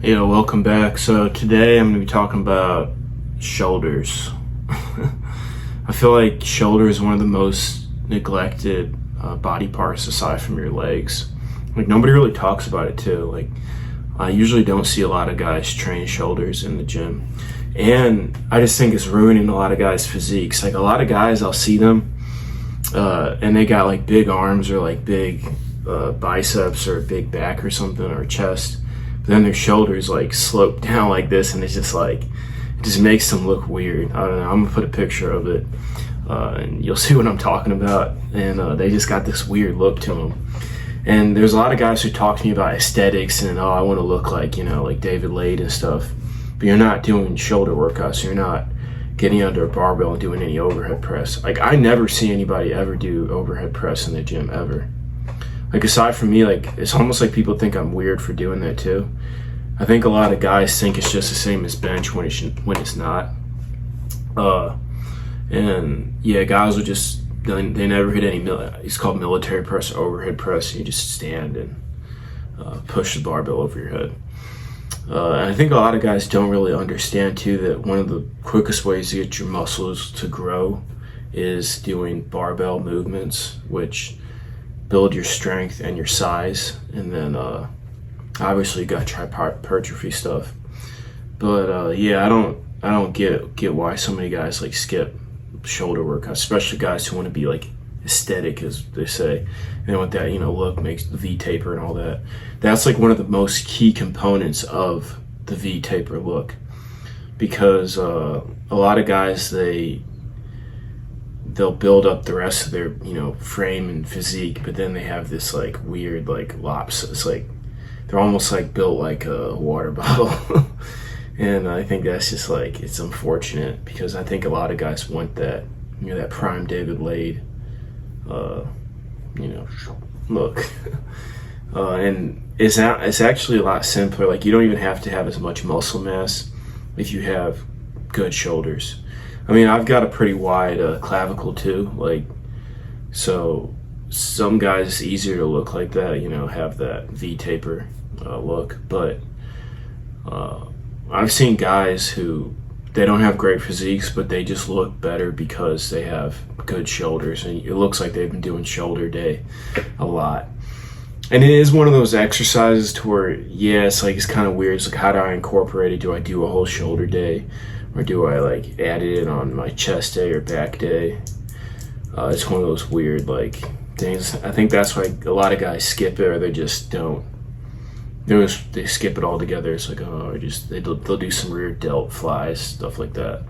Yeah, welcome back. So today I'm going to be talking about shoulders. I feel like shoulder is one of the most neglected body parts aside from your legs. Like nobody really talks about it too. Like I usually don't see a lot of guys train shoulders in the gym. And I just think it's ruining a lot of guys' physiques. Like a lot of guys, I'll see them and they got like big arms or like big biceps or a big back or something or chest. But then their shoulders like slope down like this, and it's just like, it just makes them look weird. I don't know. I'm gonna put a picture of it, and you'll see what I'm talking about. And they just got this weird look to them. And there's a lot of guys who talk to me about aesthetics and I want to look like like David Lade and stuff. But you're not doing shoulder workouts. You're not getting under a barbell and doing any overhead press. Like I never see anybody ever do overhead press in the gym ever. Like aside from me, like it's almost like people think I'm weird for doing that too. I think a lot of guys think it's just the same as bench when it's not. And yeah, guys will just they never hit any it's called military press or overhead press. You just stand and push the barbell over your head. And I think a lot of guys don't really understand too that one of the quickest ways to get your muscles to grow is doing barbell movements, which build your strength and your size, and then obviously you got to try hypertrophy stuff. But yeah, I don't get why so many guys like skip shoulder workouts, especially guys who want to be like aesthetic, as they say. They want that look, makes the V taper and all that. That's like one of the most key components of the V taper look, because a lot of guys they'll build up the rest of their frame and physique, but then they have this like weird like lops. It's like they're almost like built like a water bottle. And I think that's just like, it's unfortunate, because I think a lot of guys want that that prime David Lade look. And it's actually a lot simpler. Like you don't even have to have as much muscle mass if you have good shoulders. I mean, I've got a pretty wide clavicle too, like, so some guys it's easier to look like that, have that V taper look. But I've seen guys who they don't have great physiques, but they just look better because they have good shoulders, and it looks like they've been doing shoulder day a lot. And it is one of those exercises to where, yeah, it's kind of weird. It's like, how do I incorporate it? Do I do a whole shoulder day? Or do I like add it in on my chest day or back day? It's one of those weird like things. I think that's why a lot of guys skip it, or they just don't. They skip it all together. It's like, oh, they'll do some rear delt flies, stuff like that.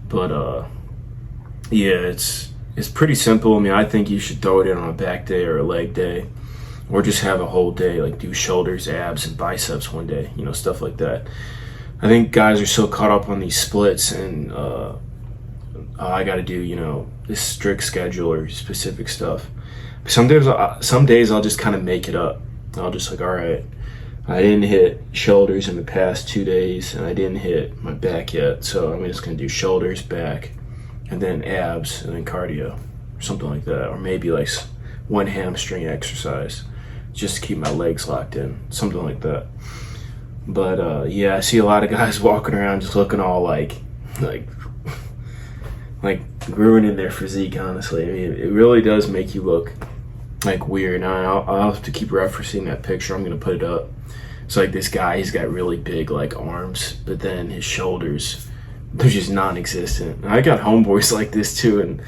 But yeah, it's pretty simple. I mean, I think you should throw it in on a back day or a leg day, or just have a whole day, like do shoulders, abs, and biceps one day. Stuff like that. I think guys are so caught up on these splits and I got to do this strict schedule or specific stuff. Some days I'll just kind of make it up. I'll just like, all right, I didn't hit shoulders in the past 2 days, and I didn't hit my back yet, so I'm just gonna do shoulders, back, and then abs, and then cardio, or something like that. Or maybe like one hamstring exercise just to keep my legs locked in, something like that. But yeah, I see a lot of guys walking around just looking all like ruining their physique, honestly. I mean, it really does make you look like weird. Now I'll have to keep referencing that picture. I'm gonna put it up. It's like this guy, he's got really big like arms, but then his shoulders, they're just non-existent. And I got homeboys like this too, and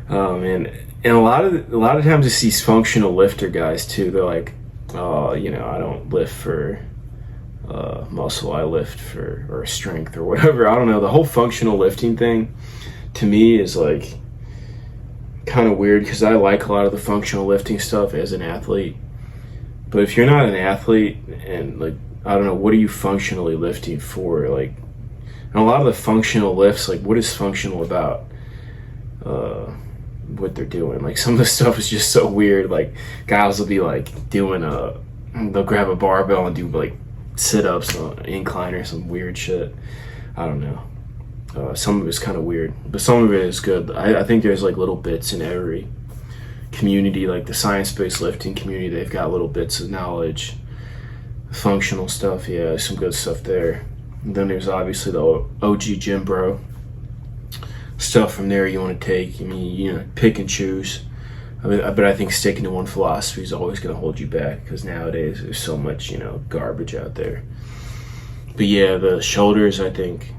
and a lot of times it's these functional lifter guys too. They're like, oh, I don't lift for muscle, I lift for or strength or whatever. I don't know. The whole functional lifting thing to me is like kind of weird, because I like a lot of the functional lifting stuff as an athlete. But if you're not an athlete, and like, I don't know, what are you functionally lifting for? Like, and a lot of the functional lifts, like, what is functional about what they're doing? Like, some of the stuff is just so weird. Like, guys will be like doing they'll grab a barbell and do like sit-ups on an incline or some weird shit. I don't know. Some of it's kind of weird, but some of it is good. I think there's like little bits in every community, like the science-based lifting community. They've got little bits of knowledge functional stuff, yeah, some good stuff there. And then there's obviously the OG Gym Bro stuff from there you want to take. I mean, pick and choose. But I think sticking to one philosophy is always going to hold you back, because nowadays there's so much, garbage out there. But yeah, the shoulders, I think,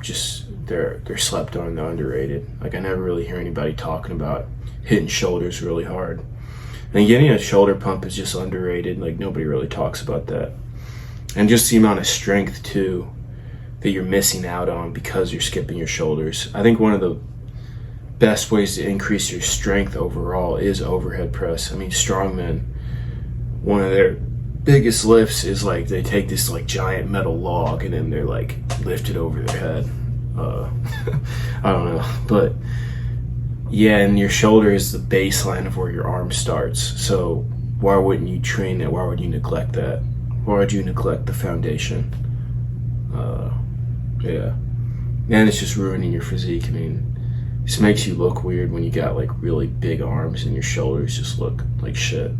just they're slept on, they're underrated. Like, I never really hear anybody talking about hitting shoulders really hard. And getting a shoulder pump is just underrated. Like, nobody really talks about that. And just the amount of strength too that you're missing out on because you're skipping your shoulders. I think one of the best ways to increase your strength overall is overhead press. I mean, strongmen, one of their biggest lifts is like they take this like giant metal log and then they're like lift it over their head. I don't know, but yeah, and your shoulder is the baseline of where your arm starts. So why wouldn't you train that? Why would you neglect that? Why would you neglect the foundation? Yeah, and it's just ruining your physique. I mean, it just makes you look weird when you got like really big arms and your shoulders just look like shit.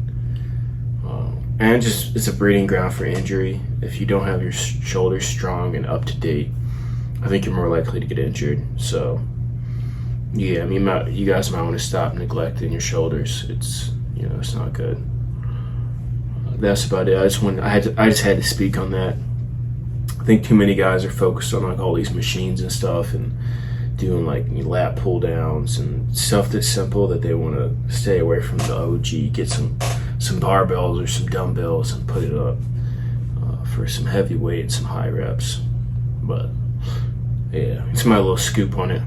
And just, it's a breeding ground for injury. If you don't have your shoulders strong and up to date, I think you're more likely to get injured. So yeah, I mean, you guys might want to stop neglecting your shoulders. It's it's not good. That's about it. I just had to speak on that. I think too many guys are focused on like all these machines and stuff and doing like lat pull downs and stuff that's simple, that they want to stay away from the OG. Get some barbells or some dumbbells and put it up for some heavy weight and some high reps. But yeah, it's my little scoop on it.